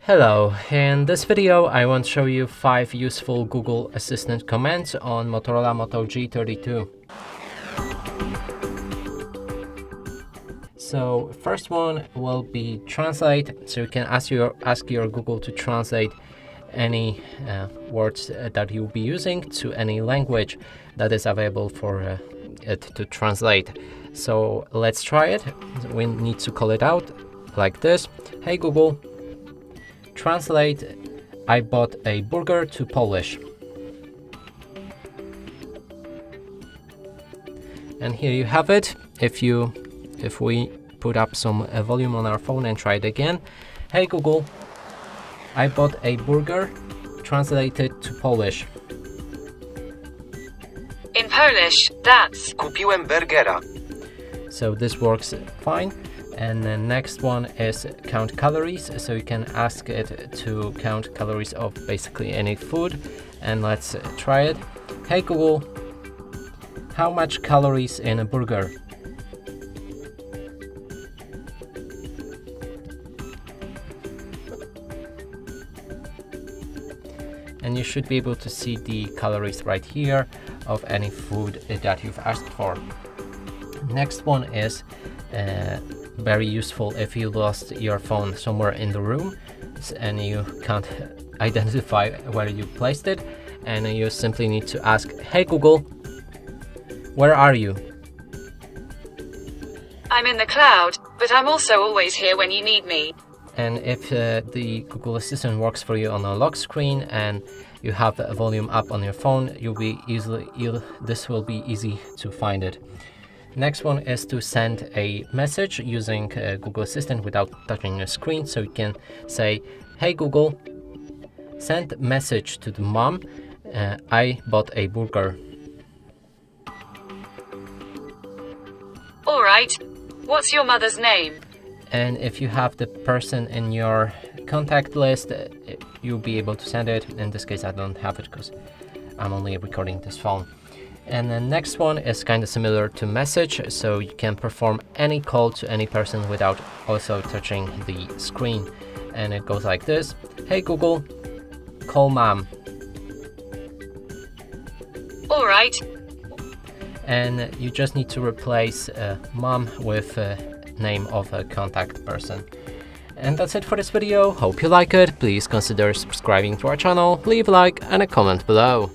Hello, in this video I want to show you 5 useful Google Assistant commands on Motorola Moto G32. So first one will be translate, so you can ask your Google to translate any words that you'll be using to any language that is available for it to translate. So let's try it. We need to call it out like this. Hey Google, translate I bought a burger to Polish. And here you have it. If we put up some volume on our phone and try it again. Hey Google, I bought a burger, translated to Polish. In Polish, that's Kupiłem burgera. So this works fine. And the next one is count calories. So you can ask it to count calories of basically any food. And let's try it. Hey Google, how much calories in a burger? And you should be able to see the calories right here of any food that you've asked for. Next one is very useful if you lost your phone somewhere in the room and you can't identify where you placed it, and you simply need to ask, hey Google, where are you? I'm in the cloud, but I'm also always here when you need me. And if the Google Assistant works for you on a lock screen and you have a volume up on your phone, this will be easy to find it. Next one is to send a message using Google Assistant without touching the screen. So you can say, hey Google, send message to the mom, I bought a burger. Alright, what's your mother's name? And if you have the person in your contact list, you'll be able to send it. In this case, I don't have it because I'm only recording this phone. And the next one is kind of similar to message, so you can perform any call to any person without also touching the screen. And it goes like this. Hey Google, call mom. Alright. And you just need to replace mom with name of a contact person. And that's it for this video. Hope you like it. Please consider subscribing to our channel, leave a like and a comment below.